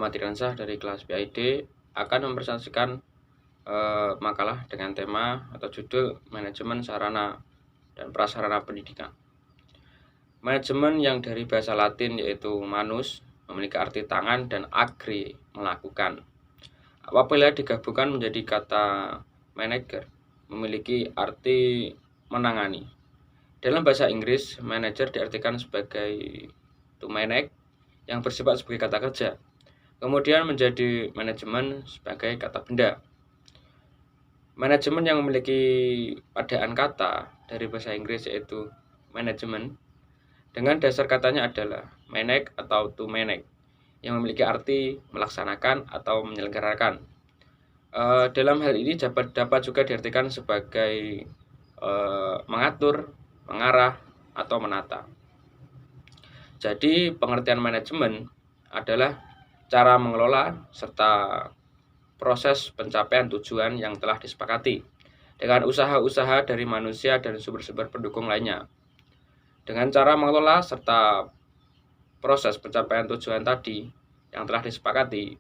Muhammad Iransah dari kelas PID akan mempresentasikan makalah dengan tema atau judul Manajemen Sarana dan Prasarana Pendidikan. Manajemen yang dari bahasa Latin yaitu manus memiliki arti tangan dan agri melakukan. Apabila digabungkan menjadi kata manager memiliki arti menangani. Dalam bahasa Inggris, manager diartikan sebagai to manage yang bersifat sebagai kata kerja, kemudian menjadi manajemen sebagai kata benda. Manajemen yang memiliki padaan kata dari bahasa Inggris yaitu management, dengan dasar katanya adalah manage atau to manage, yang memiliki arti melaksanakan atau menyelenggarakan. Dalam hal ini dapat juga diartikan sebagai mengatur, mengarah, atau menata. Jadi pengertian manajemen adalah cara mengelola serta proses pencapaian tujuan yang telah disepakati dengan usaha-usaha dari manusia dan sumber-sumber pendukung lainnya. Dengan cara mengelola serta proses pencapaian tujuan tadi yang telah disepakati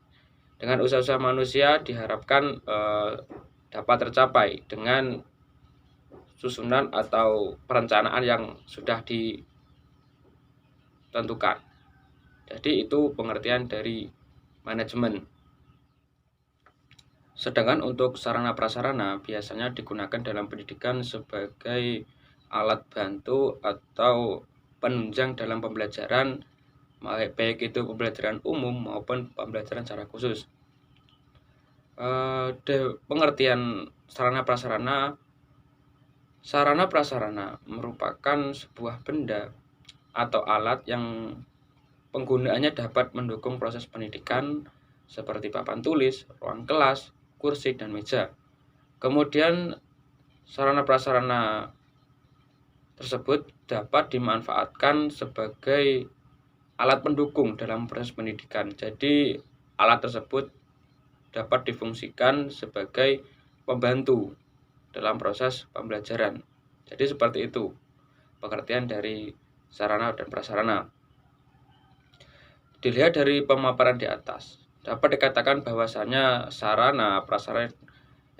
dengan usaha-usaha manusia diharapkan dapat tercapai dengan susunan atau perencanaan yang sudah ditentukan. Jadi itu pengertian dari manajemen. Sedangkan untuk sarana prasarana biasanya digunakan dalam pendidikan sebagai alat bantu atau penunjang dalam pembelajaran, baik itu pembelajaran umum maupun pembelajaran secara khusus. Pengertian sarana prasarana. Sarana prasarana merupakan sebuah benda atau alat yang penggunaannya dapat mendukung proses pendidikan seperti papan tulis, ruang kelas, kursi, dan meja. Kemudian sarana prasarana tersebut dapat dimanfaatkan sebagai alat pendukung dalam proses pendidikan. Jadi alat tersebut dapat difungsikan sebagai pembantu dalam proses pembelajaran. Jadi seperti itu pengertian dari sarana dan prasarana. Dilihat dari pemaparan di atas, dapat dikatakan bahwasanya sarana prasarana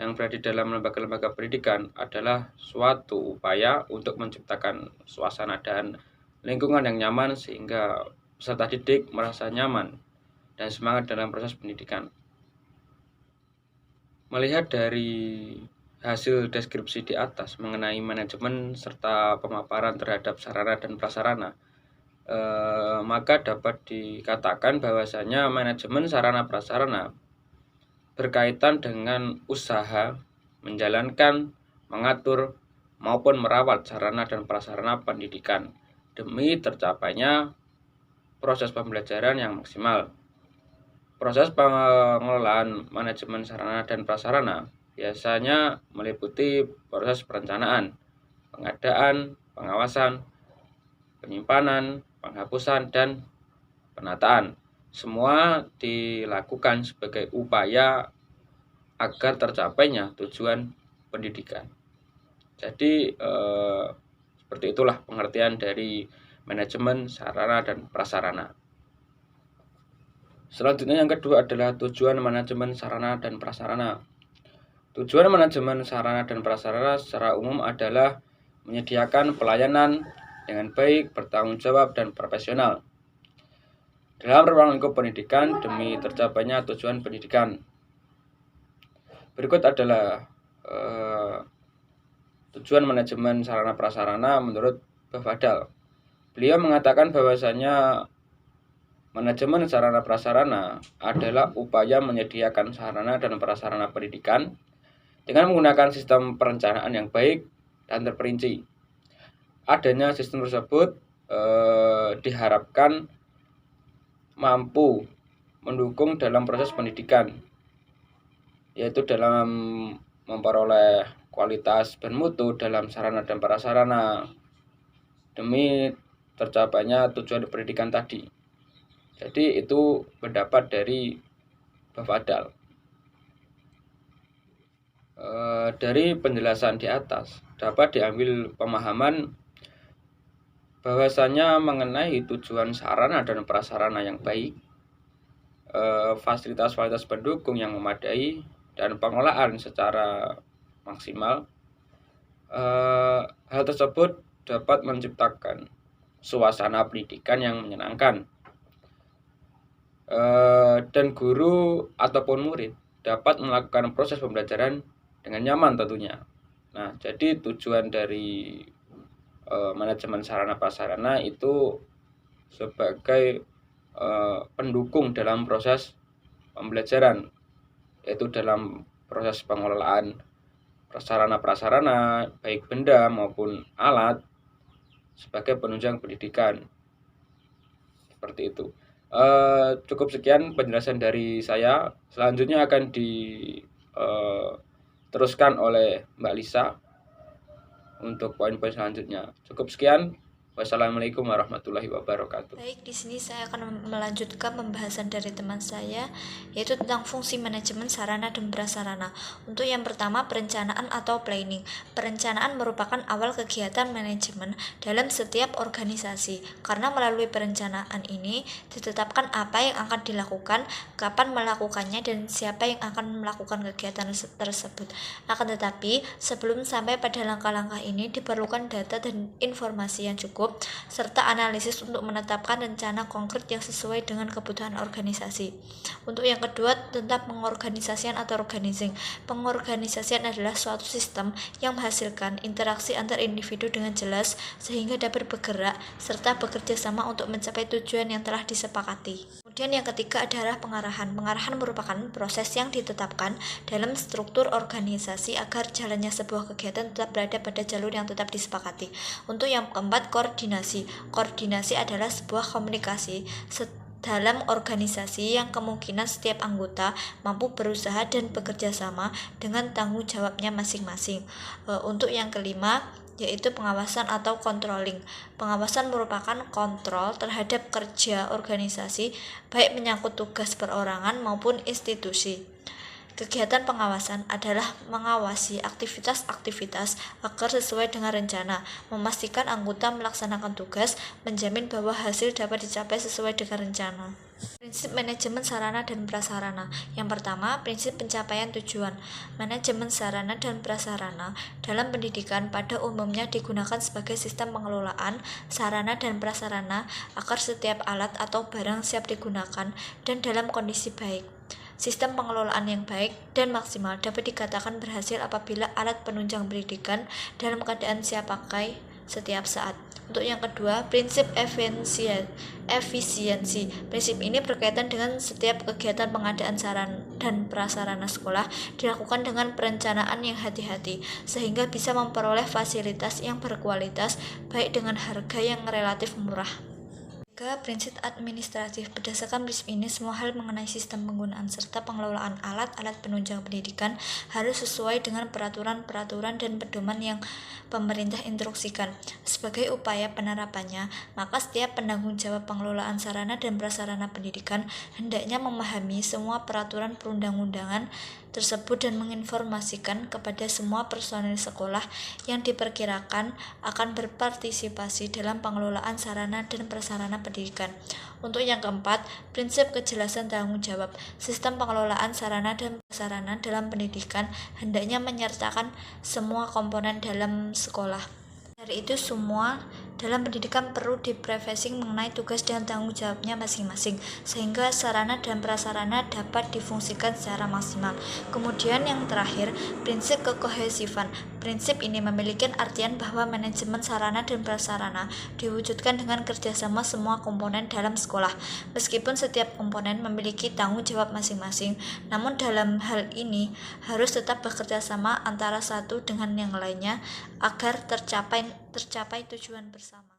yang berada di dalam lembaga-lembaga pendidikan adalah suatu upaya untuk menciptakan suasana dan lingkungan yang nyaman sehingga peserta didik merasa nyaman dan semangat dalam proses pendidikan. Melihat dari hasil deskripsi di atas mengenai manajemen serta pemaparan terhadap sarana dan prasarana, maka dapat dikatakan bahwasanya manajemen sarana prasarana berkaitan dengan usaha menjalankan, mengatur, maupun merawat sarana dan prasarana pendidikan demi tercapainya proses pembelajaran yang maksimal. Proses pengelolaan manajemen sarana dan prasarana biasanya meliputi proses perencanaan, pengadaan, pengawasan, penyimpanan, penghapusan, dan penataan. Semua dilakukan sebagai upaya agar tercapainya tujuan pendidikan. Jadi seperti itulah pengertian dari manajemen sarana dan prasarana. Selanjutnya yang kedua adalah tujuan manajemen sarana dan prasarana. Tujuan manajemen sarana dan prasarana secara umum adalah menyediakan pelayanan dengan baik, bertanggung jawab, dan profesional dalam ruang lingkup pendidikan demi tercapainya tujuan pendidikan. Berikut adalah tujuan manajemen sarana prasarana menurut Bafadal. Beliau mengatakan bahwasanya manajemen sarana prasarana adalah upaya menyediakan sarana dan prasarana pendidikan dengan menggunakan sistem perencanaan yang baik dan terperinci. Adanya sistem tersebut diharapkan mampu mendukung dalam proses pendidikan, yaitu dalam memperoleh kualitas dan mutu dalam sarana dan prasarana demi tercapainya tujuan pendidikan tadi. Jadi itu pendapat dari Bafadal. Dari penjelasan di atas dapat diambil pemahaman bahwasanya mengenai tujuan sarana dan prasarana yang baik fasilitas-fasilitas pendukung yang memadai, dan pengelolaan secara maksimal, hal tersebut dapat menciptakan suasana pendidikan yang menyenangkan, dan guru ataupun murid dapat melakukan proses pembelajaran dengan nyaman tentunya. Nah, jadi tujuan dari manajemen sarana prasarana itu sebagai pendukung dalam proses pembelajaran, yaitu dalam proses pengelolaan prasarana-prasarana baik benda maupun alat sebagai penunjang pendidikan. Seperti itu. Cukup sekian penjelasan dari saya. Selanjutnya akan diteruskan oleh Mbak Lisa untuk poin-poin selanjutnya. Cukup sekian. Wassalamualaikum warahmatullahi wabarakatuh. Baik, di sini saya akan melanjutkan pembahasan dari teman saya, yaitu tentang fungsi manajemen sarana dan prasarana. Untuk yang pertama, perencanaan atau planning. Perencanaan merupakan awal kegiatan manajemen dalam setiap organisasi, karena melalui perencanaan ini ditetapkan apa yang akan dilakukan, kapan melakukannya, dan siapa yang akan melakukan kegiatan tersebut. Akan tetapi, sebelum sampai pada langkah-langkah ini diperlukan data dan informasi yang cukup serta analisis untuk menetapkan rencana konkret yang sesuai dengan kebutuhan organisasi. Untuk yang kedua, tentang pengorganisasian atau organizing. Pengorganisasian adalah suatu sistem yang menghasilkan interaksi antar individu dengan jelas sehingga dapat bergerak serta bekerja sama untuk mencapai tujuan yang telah disepakati. Kemudian yang ketiga adalah pengarahan. Pengarahan merupakan proses yang ditetapkan dalam struktur organisasi agar jalannya sebuah kegiatan tetap berada pada jalur yang tetap disepakati. Untuk yang keempat, koordinasi. Koordinasi adalah sebuah komunikasi dalam organisasi yang kemungkinan setiap anggota mampu berusaha dan bekerja sama dengan tanggung jawabnya masing-masing. Untuk yang kelima, yaitu pengawasan atau controlling. Pengawasan merupakan kontrol terhadap kerja organisasi, baik menyangkut tugas perorangan maupun institusi. Kegiatan pengawasan adalah mengawasi aktivitas-aktivitas agar sesuai dengan rencana, memastikan anggota melaksanakan tugas, menjamin bahwa hasil dapat dicapai sesuai dengan rencana. Prinsip manajemen sarana dan prasarana. Yang pertama, prinsip pencapaian tujuan. Manajemen sarana dan prasarana dalam pendidikan pada umumnya digunakan sebagai sistem pengelolaan sarana dan prasarana agar setiap alat atau barang siap digunakan dan dalam kondisi baik. Sistem pengelolaan yang baik dan maksimal dapat dikatakan berhasil apabila alat penunjang pendidikan dalam keadaan siap pakai setiap saat. Untuk yang kedua, prinsip efisiensi. Prinsip ini berkaitan dengan setiap kegiatan pengadaan sarana dan prasarana sekolah dilakukan dengan perencanaan yang hati-hati, sehingga bisa memperoleh fasilitas yang berkualitas baik dengan harga yang relatif murah. Prinsip administratif. Berdasarkan prinsip ini, semua hal mengenai sistem penggunaan serta pengelolaan alat-alat penunjang pendidikan harus sesuai dengan peraturan-peraturan dan pedoman yang pemerintah instruksikan. Sebagai upaya penerapannya, maka setiap penanggung jawab pengelolaan sarana dan prasarana pendidikan hendaknya memahami semua peraturan perundang-undangan tersebut dan menginformasikan kepada semua personel sekolah yang diperkirakan akan berpartisipasi dalam pengelolaan sarana dan prasarana pendidikan. Untuk yang keempat, prinsip kejelasan tanggung jawab. Sistem pengelolaan sarana dan prasarana dalam pendidikan hendaknya menyertakan semua komponen dalam sekolah. Dari itu semua dalam pendidikan perlu di-briefing mengenai tugas dan tanggung jawabnya masing-masing, sehingga sarana dan prasarana dapat difungsikan secara maksimal. Kemudian yang terakhir, prinsip kekohesifan. Prinsip ini memiliki artian bahwa manajemen sarana dan prasarana diwujudkan dengan kerjasama semua komponen dalam sekolah. Meskipun setiap komponen memiliki tanggung jawab masing-masing, namun dalam hal ini harus tetap bekerja sama antara satu dengan yang lainnya agar tercapai tujuan bersama.